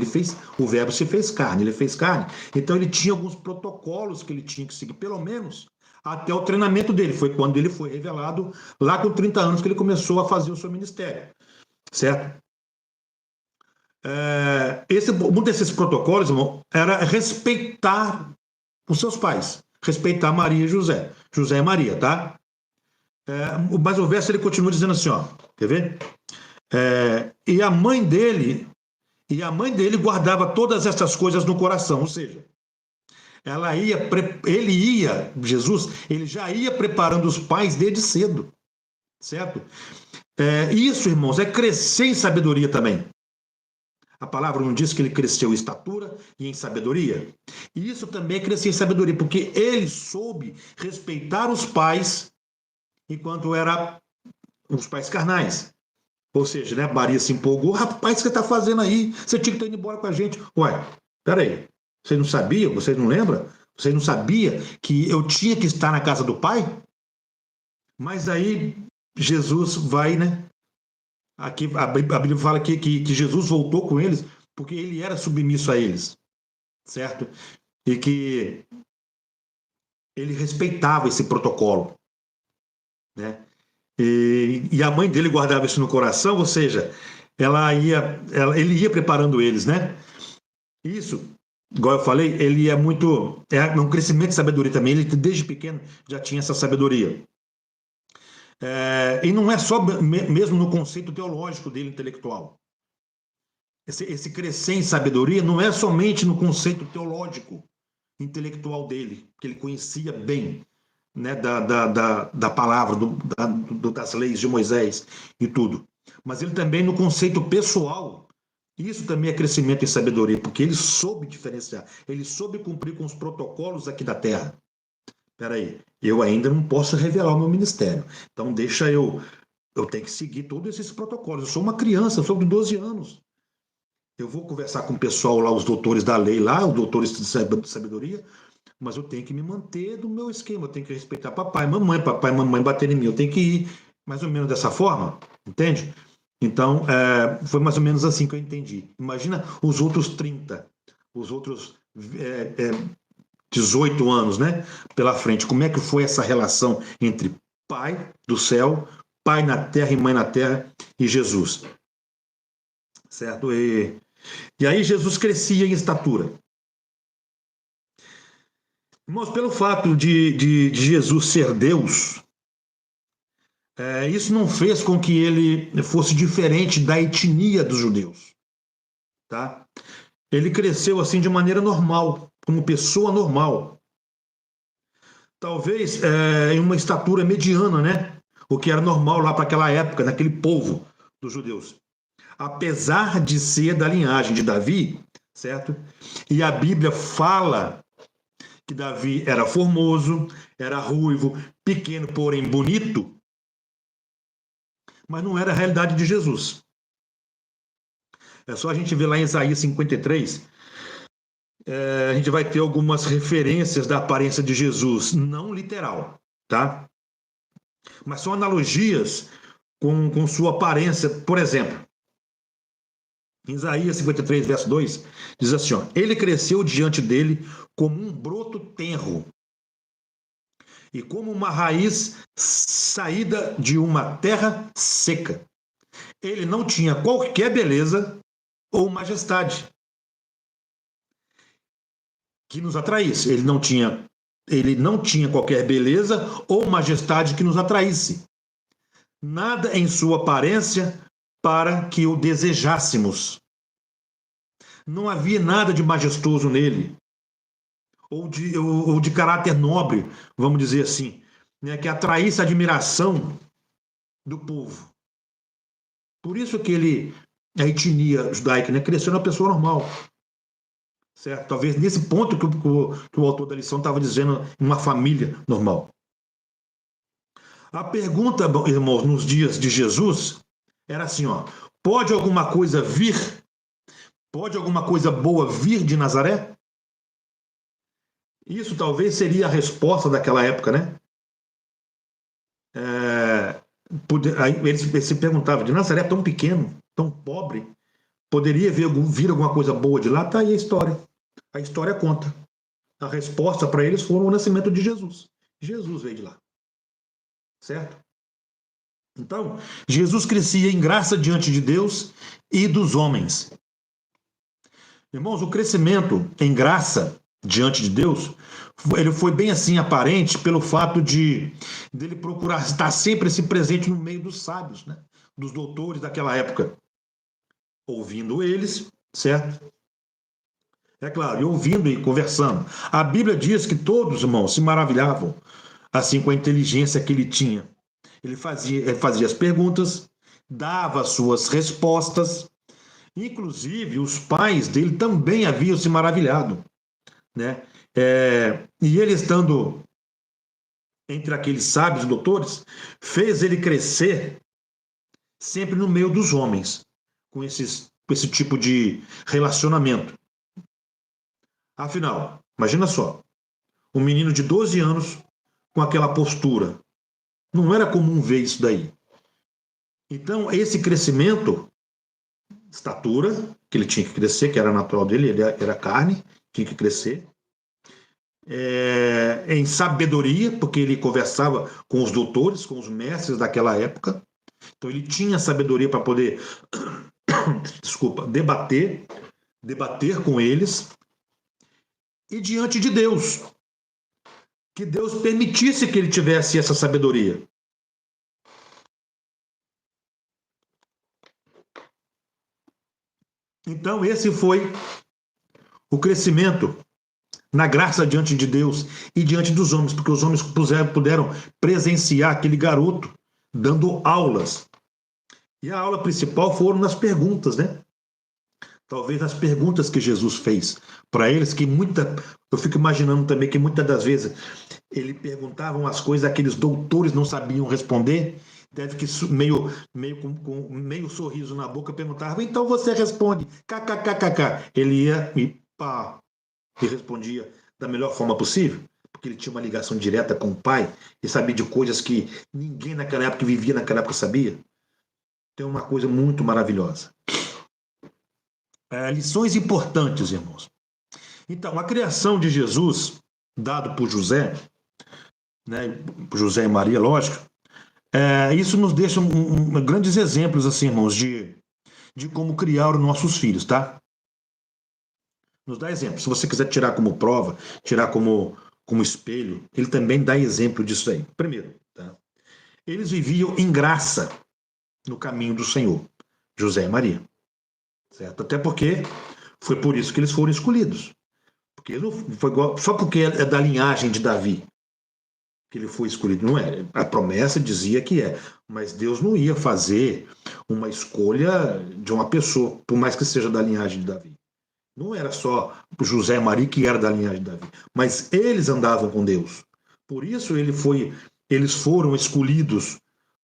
O verbo se fez carne, ele fez carne. Então ele tinha alguns protocolos que ele tinha que seguir, pelo menos até o treinamento dele. Foi quando ele foi revelado, lá com 30 anos, que ele começou a fazer o seu ministério. Certo? Um desses protocolos, irmão, era respeitar os seus pais. respeitar Maria e José. José e Maria, tá? Mas o verso ele continua dizendo assim, ó, quer ver? E a mãe dele guardava todas essas coisas no coração, ou seja, Jesus, ele já ia preparando os pais desde cedo, certo? Isso, irmãos, é crescer em sabedoria também. A palavra não diz que ele cresceu em estatura e em sabedoria? E isso também é crescer em sabedoria, porque ele soube respeitar os pais enquanto era os pais carnais. Ou seja, né, Maria se empolgou, rapaz, o que você está fazendo aí? Você tinha que estar indo embora com a gente. Ué, peraí, você não sabia? Você não lembra? Você não sabia que eu tinha que estar na casa do pai? Mas aí Jesus vai, né? Aqui a Bíblia fala que Jesus voltou com eles porque ele era submisso a eles, certo? E que ele respeitava esse protocolo, né? E a mãe dele guardava isso no coração, ou seja, ele ia preparando eles, né? Isso, igual eu falei, ele é um crescimento de sabedoria também. Ele desde pequeno já tinha essa sabedoria. E não é só mesmo no conceito teológico dele, intelectual. Esse crescer em sabedoria não é somente no conceito teológico, intelectual dele, que ele conhecia bem, né, da palavra, das leis de Moisés e tudo. Mas ele também no conceito pessoal. Isso também é crescimento em sabedoria, porque ele soube diferenciar, ele soube cumprir com os protocolos aqui da terra. Espera aí, eu ainda não posso revelar o meu ministério, então deixa eu tenho que seguir todos esses protocolos. Eu sou uma criança, eu sou de 12 anos. Eu vou conversar com o pessoal lá, os doutores da lei lá, os doutores de sabedoria, mas eu tenho que me manter do meu esquema, eu tenho que respeitar papai, mamãe bater em mim, eu tenho que ir mais ou menos dessa forma, entende? Então, foi mais ou menos assim que eu entendi. Imagina os outros 30, os outros 18 anos, né, pela frente. Como é que foi essa relação entre pai do céu, pai na terra e mãe na terra e Jesus? Certo? E aí Jesus crescia em estatura. Irmãos, pelo fato de Jesus ser Deus, isso não fez com que ele fosse diferente da etnia dos judeus. Tá? Ele cresceu assim de maneira normal, como pessoa normal. Talvez em uma estatura mediana, né? O que era normal lá para aquela época, naquele povo dos judeus. Apesar de ser da linhagem de Davi, certo? E a Bíblia fala que Davi era formoso, era ruivo, pequeno, porém bonito, mas não era a realidade de Jesus. É só a gente ver lá em Isaías 53, a gente vai ter algumas referências da aparência de Jesus, não literal, tá? Mas são analogias com sua aparência. Por exemplo, em Isaías 53, verso 2, diz assim, ó, ele cresceu diante dele como um broto tenro e como uma raiz saída de uma terra seca. Ele não tinha qualquer beleza ou majestade que nos atraísse. Ele não tinha qualquer beleza ou majestade que nos atraísse. Nada em sua aparência para que o desejássemos. Não havia nada de majestoso nele, ou de caráter nobre, vamos dizer assim, né, que atraísse a admiração do povo. Por isso que a etnia judaica, né, cresceu na pessoa normal. Certo? Talvez nesse ponto que o autor da lição estava dizendo, uma família normal. A pergunta, irmãos, nos dias de Jesus, era assim, ó, pode alguma coisa boa vir de Nazaré? Isso talvez seria a resposta daquela época, né? Aí eles se perguntavam, de Nazaré tão pequeno, tão pobre, poderia vir alguma coisa boa de lá? Tá aí a história. A história conta. A resposta para eles foi o nascimento de Jesus. Jesus veio de lá. Certo? Então, Jesus crescia em graça diante de Deus e dos homens. Irmãos, o crescimento em graça diante de Deus, ele foi bem assim aparente pelo fato dele procurar estar sempre assim, presente no meio dos sábios, né? Dos doutores daquela época, ouvindo eles, certo? É claro, e ouvindo e conversando. A Bíblia diz que todos, irmãos, se maravilhavam assim com a inteligência que ele tinha. Ele fazia as perguntas, dava as suas respostas. Inclusive, os pais dele também haviam se maravilhado, né? E ele estando entre aqueles sábios e doutores, fez ele crescer sempre no meio dos homens, com esse tipo de relacionamento. Afinal, imagina só, um menino de 12 anos com aquela postura. Não era comum ver isso daí. Então, esse crescimento, estatura, que ele tinha que crescer, que era natural dele, ele era carne, tinha que crescer. Em sabedoria, porque ele conversava com os doutores, com os mestres daquela época. Então, ele tinha sabedoria para poder, desculpa, debater com eles. E diante de Deus, que Deus permitisse que ele tivesse essa sabedoria. Então, esse foi o crescimento na graça diante de Deus e diante dos homens, porque os homens puderam presenciar aquele garoto dando aulas. E a aula principal foram nas perguntas, né? Talvez as perguntas que Jesus fez para eles, eu fico imaginando também que muitas das vezes ele perguntavam as coisas, aqueles doutores não sabiam responder, deve que com meio sorriso na boca perguntava, então você responde, kkkk. Ele ia e respondia da melhor forma possível, porque ele tinha uma ligação direta com o pai e sabia de coisas que ninguém naquela época, que vivia naquela época, sabia. Tem uma coisa muito maravilhosa. Lições importantes, irmãos. Então, a criação de Jesus, dado por José, né, por José e Maria, lógico, isso nos deixa grandes exemplos, assim, irmãos, de como criar os nossos filhos, tá? Nos dá exemplo. Se você quiser tirar como prova, tirar como espelho, ele também dá exemplo disso aí. Primeiro, tá? Eles viviam em graça no caminho do Senhor, José e Maria. Certo? Até porque foi por isso que eles foram escolhidos. Porque não foi só porque é da linhagem de Davi que ele foi escolhido. Não é. A promessa dizia que é. Mas Deus não ia fazer uma escolha de uma pessoa, por mais que seja da linhagem de Davi. Não era só José e Maria que era da linhagem de Davi. Mas eles andavam com Deus. Por isso eles foram escolhidos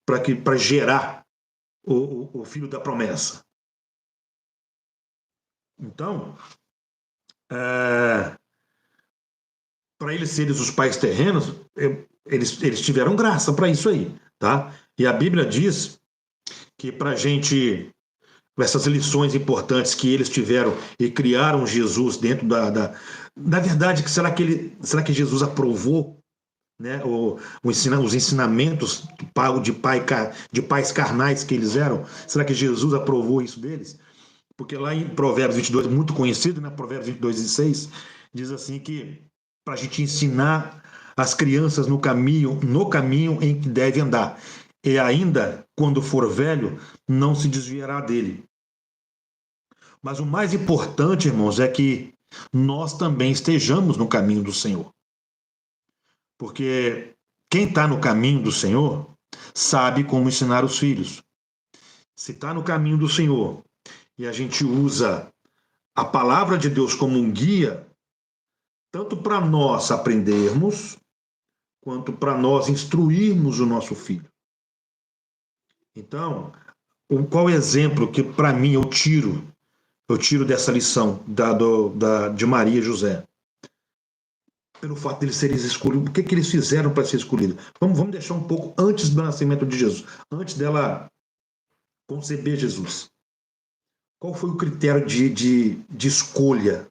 para gerar o filho da promessa. Então, para eles serem os pais terrenos, eles tiveram graça para isso aí, tá? E a Bíblia diz que para a gente, essas lições importantes que eles tiveram e criaram Jesus dentro na verdade, será que Jesus aprovou, né, os ensinamentos de pais carnais que eles eram? Será que Jesus aprovou isso deles? Porque lá em Provérbios 22, muito conhecido, né, Provérbios 22:6, diz assim que para a gente ensinar as crianças no caminho em que deve andar. E ainda, quando for velho, não se desviará dele. Mas o mais importante, irmãos, é que nós também estejamos no caminho do Senhor. Porque quem está no caminho do Senhor sabe como ensinar os filhos. Se está no caminho do Senhor e a gente usa a palavra de Deus como um guia, tanto para nós aprendermos, quanto para nós instruirmos o nosso filho. Então, qual exemplo que para mim eu tiro dessa lição de Maria e José? Pelo fato de eles serem escolhidos, o que eles fizeram para ser escolhidos? Vamos deixar um pouco antes do nascimento de Jesus, antes dela conceber Jesus. Qual foi o critério de escolha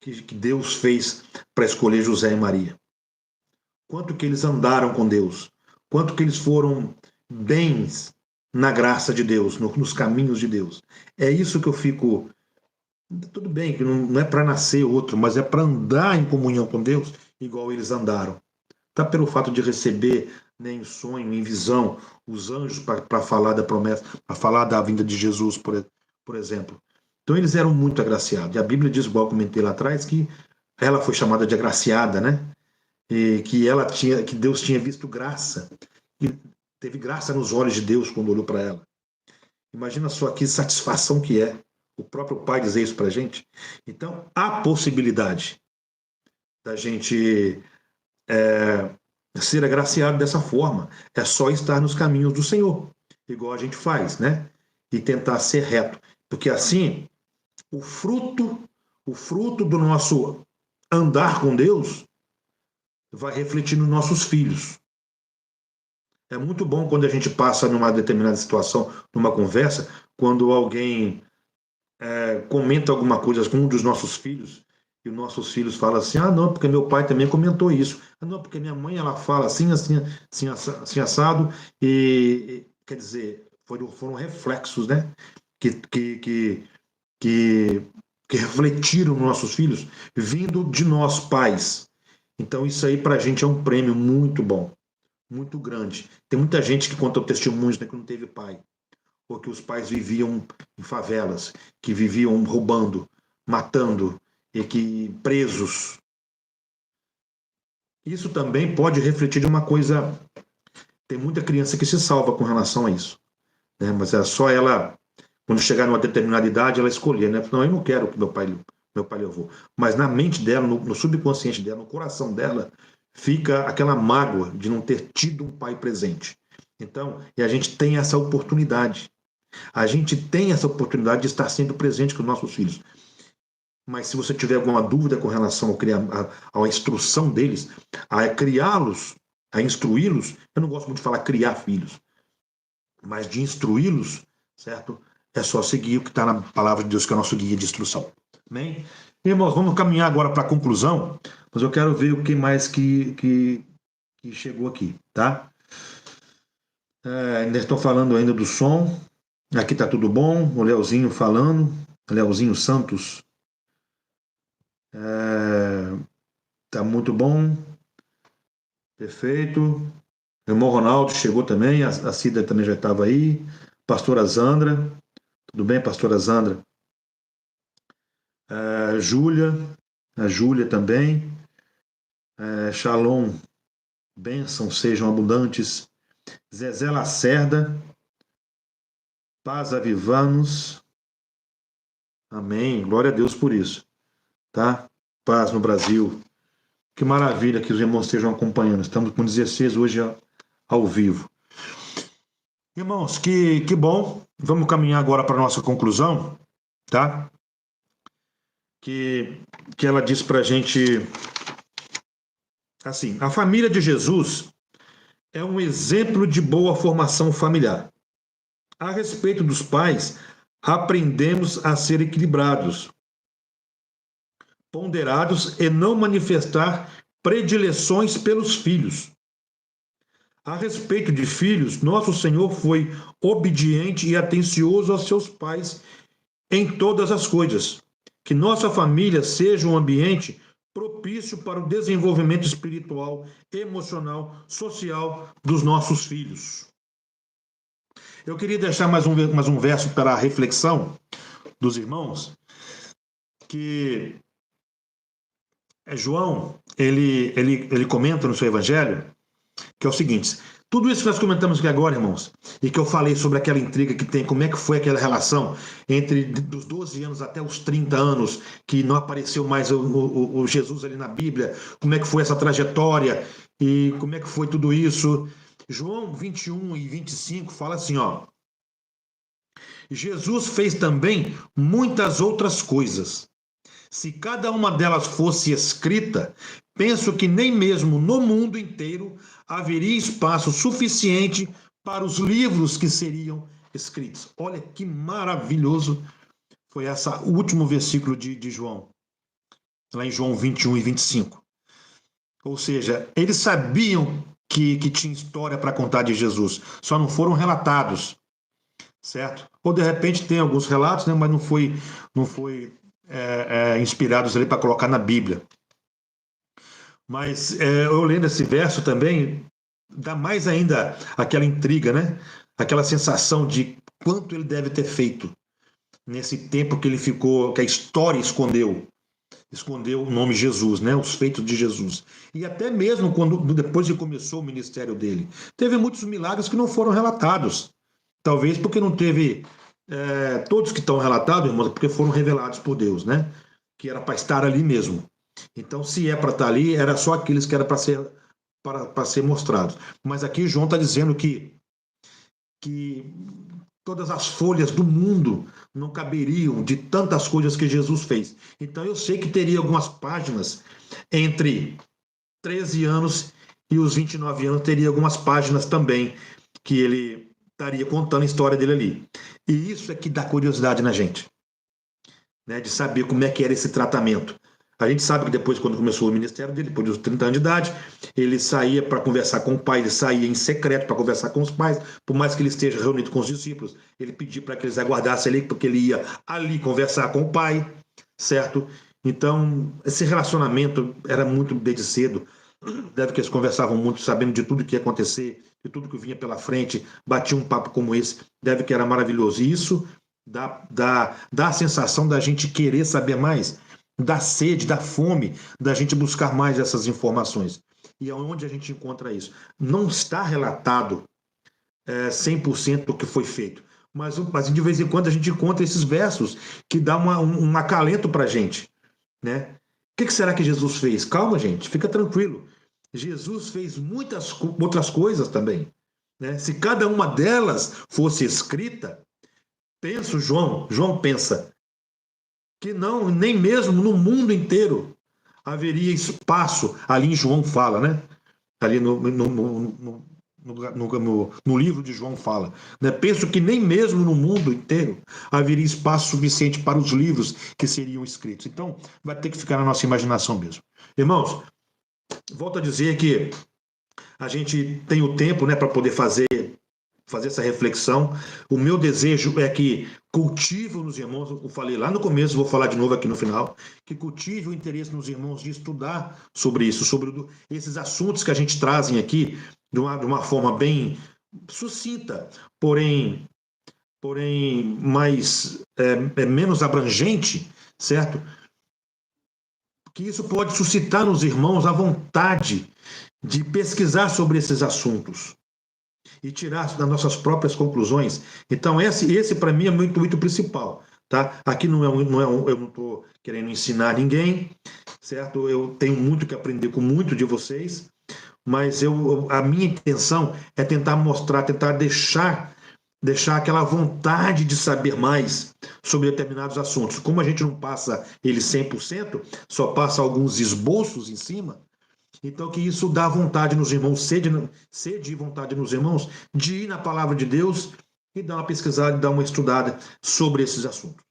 que Deus fez para escolher José e Maria? Quanto que eles andaram com Deus? Quanto que eles foram bens na graça de Deus, nos caminhos de Deus? É isso que eu fico Tudo bem que não é para nascer outro, mas é para andar em comunhão com Deus, igual eles andaram. Tá pelo fato de receber, né, em sonho, em visão, os anjos para falar da promessa, para falar da vinda de Jesus, por exemplo. Então eles eram muito agraciados. E a Bíblia diz, igual eu comentei lá atrás, que ela foi chamada de agraciada, né? E que Deus tinha visto graça, e teve graça nos olhos de Deus quando olhou para ela. Imagina só que satisfação que é o próprio Pai dizer isso para a gente. Então há possibilidade da gente ser agraciado dessa forma. É só estar nos caminhos do Senhor, igual a gente faz, né? E tentar ser reto, porque assim o fruto, o fruto do nosso andar com Deus vai refletir nos nossos filhos. É muito bom quando a gente passa numa determinada situação, numa conversa, quando alguém comenta alguma coisa com um dos nossos filhos, e os nossos filhos falam assim, ah, não, porque meu pai também comentou isso. Ah, não, porque minha mãe, ela fala assim, assim, assim, assim assado, e quer dizer, foram reflexos, né, que, que, que, que, que refletiram nos nossos filhos, vindo de nós, pais. Então, isso aí para a gente é um prêmio muito bom, muito grande. Tem muita gente que conta testemunhos, né, que não teve pai, ou que os pais viviam em favelas, que viviam roubando, matando, e que presos. Isso também pode refletir de uma coisa. Tem muita criança que se salva com relação a isso, né? Mas é só ela, quando chegar numa determinada idade, ela escolher, né? Não, eu não quero que meu pai levou. Mas na mente dela, no subconsciente dela, no coração dela, fica aquela mágoa de não ter tido um pai presente. Então, e a gente tem essa oportunidade. A gente tem essa oportunidade de estar sempre presente com os nossos filhos. Mas se você tiver alguma dúvida com relação à instrução deles, a criá-los, a instruí-los, eu não gosto muito de falar criar filhos, mas de instruí-los, certo? É só seguir o que está na palavra de Deus, que é o nosso guia de instrução. Amém? Irmãos, vamos caminhar agora para a conclusão, mas eu quero ver o que mais que chegou aqui, tá? Ainda estou falando ainda do som. Aqui tá tudo bom. O Leozinho falando. Leozinho Santos. Tá muito bom. Perfeito. O irmão Ronaldo chegou também. A Cida também já estava aí. Pastora Zandra. Tudo bem, pastora Zandra? Júlia. A Júlia também. Shalom. Bênçãos sejam abundantes. Zezé Lacerda. Paz avivanos. Amém. Glória a Deus por isso. Tá? Paz no Brasil. Que maravilha que os irmãos estejam acompanhando. Estamos com 16 hoje ao vivo. Irmãos, que bom. Vamos caminhar agora para a nossa conclusão, tá? Que ela diz para a gente assim: a família de Jesus é um exemplo de boa formação familiar. A respeito dos pais, aprendemos a ser equilibrados, ponderados e não manifestar predileções pelos filhos. A respeito de filhos, nosso Senhor foi obediente e atencioso aos seus pais em todas as coisas. Que nossa família seja um ambiente propício para o desenvolvimento espiritual, emocional, social dos nossos filhos. Eu queria deixar mais um verso para a reflexão dos irmãos, que João, ele comenta no seu evangelho, que é o seguinte: tudo isso que nós comentamos aqui agora, irmãos, e que eu falei sobre aquela intriga que tem, como é que foi aquela relação entre dos 12 anos até os 30 anos, que não apareceu mais o Jesus ali na Bíblia, como é que foi essa trajetória e como é que foi tudo isso. João 21 e 25 fala assim, ó: Jesus fez também muitas outras coisas. Se cada uma delas fosse escrita, penso que nem mesmo no mundo inteiro haveria espaço suficiente para os livros que seriam escritos. Olha que maravilhoso foi esse último versículo de João, lá em João 21 e 25. Ou seja, eles sabiam que tinha história para contar de Jesus, só não foram relatados, certo? Ou de repente tem alguns relatos, né, mas não foi inspirados ali para colocar na Bíblia. Mas eu lendo esse verso também, dá mais ainda aquela intriga, né? Aquela sensação de quanto ele deve ter feito nesse tempo que ele ficou, que a história escondeu o nome Jesus, né? Os feitos de Jesus. E até mesmo depois que começou o ministério dele, teve muitos milagres que não foram relatados. Talvez porque não teve todos que estão relatados, irmãos, porque foram revelados por Deus, né? Que era para estar ali mesmo. Então, se é para estar ali, era só aqueles que era para ser mostrados. Mas aqui João está dizendo que todas as folhas do mundo não caberiam de tantas coisas que Jesus fez. Então eu sei que teria algumas páginas entre 13 anos e os 29 anos, teria algumas páginas também que ele estaria contando a história dele ali. E isso é que dá curiosidade na gente, né, de saber como é que era esse tratamento. A gente sabe que depois, quando começou o ministério dele, depois dos 30 anos de idade, ele saía para conversar com o pai, ele saía em secreto para conversar com os pais, por mais que ele esteja reunido com os discípulos, ele pedia para que eles aguardassem ali, porque ele ia ali conversar com o pai, certo? Então, esse relacionamento era muito desde cedo. Deve que eles conversavam muito, sabendo de tudo que ia acontecer, de tudo que vinha pela frente, batiam um papo como esse, deve que era maravilhoso. E isso dá a sensação da gente querer saber mais, da sede, da fome, da gente buscar mais essas informações. E aonde a gente encontra isso? Não está relatado 100% o que foi feito, mas de vez em quando a gente encontra esses versos que dá um acalento para a gente, né? O que será que Jesus fez? Calma, gente, fica tranquilo. Jesus fez muitas outras coisas também, né? Se cada uma delas fosse escrita, João pensa que não, nem mesmo no mundo inteiro haveria espaço, ali em João fala, né? Ali no livro de João fala, né? Penso que nem mesmo no mundo inteiro haveria espaço suficiente para os livros que seriam escritos. Então, vai ter que ficar na nossa imaginação mesmo. Irmãos, volto a dizer que a gente tem o tempo, né, para poder fazer essa reflexão. O meu desejo é que cultive nos irmãos, eu falei lá no começo, vou falar de novo aqui no final, que cultive o interesse nos irmãos de estudar sobre isso, sobre esses assuntos que a gente trazem aqui de uma forma bem sucinta, porém mais menos abrangente, certo? Que isso pode suscitar nos irmãos a vontade de pesquisar sobre esses assuntos e tirar das nossas próprias conclusões. Então, esse para mim é o intuito principal. Tá? Aqui eu não estou querendo ensinar ninguém, certo? Eu tenho muito que aprender com muito de vocês, mas a minha intenção é tentar mostrar, tentar deixar aquela vontade de saber mais sobre determinados assuntos. Como a gente não passa ele 100%, só passa alguns esboços em cima, então que isso dá vontade nos irmãos, sede e vontade nos irmãos de ir na palavra de Deus e dar uma pesquisada, dar uma estudada sobre esses assuntos.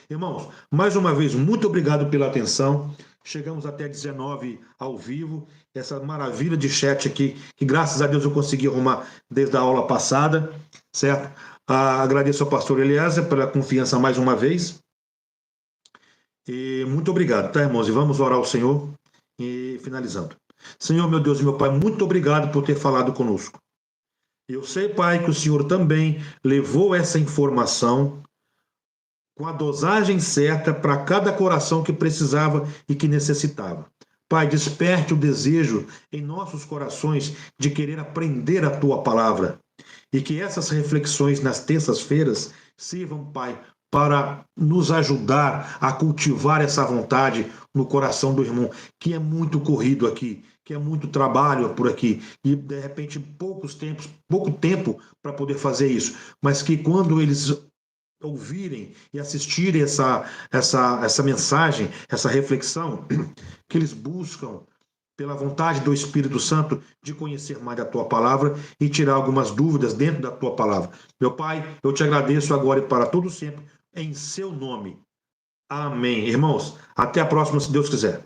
Irmãos, mais uma vez, muito obrigado pela atenção. Chegamos até 19 ao vivo, essa maravilha de chat aqui, que graças a Deus eu consegui arrumar desde a aula passada, certo? Agradeço ao pastor Eliezer pela confiança mais uma vez. E muito obrigado, tá, irmãos? E vamos orar ao Senhor e finalizando. Senhor, meu Deus e meu Pai, muito obrigado por ter falado conosco. Eu sei, Pai, que o Senhor também levou essa informação com a dosagem certa para cada coração que precisava e que necessitava. Pai, desperte o desejo em nossos corações de querer aprender a Tua palavra e que essas reflexões nas terças-feiras sirvam, Pai, para nos ajudar a cultivar essa vontade no coração do irmão, que é muito corrido aqui, que é muito trabalho por aqui, e de repente pouco tempo para poder fazer isso, mas que quando eles ouvirem e assistirem essa mensagem, essa reflexão, que eles buscam pela vontade do Espírito Santo de conhecer mais da Tua palavra e tirar algumas dúvidas dentro da Tua palavra. Meu Pai, eu te agradeço agora e para todo sempre, em Seu nome. Amém. Irmãos, até a próxima, se Deus quiser.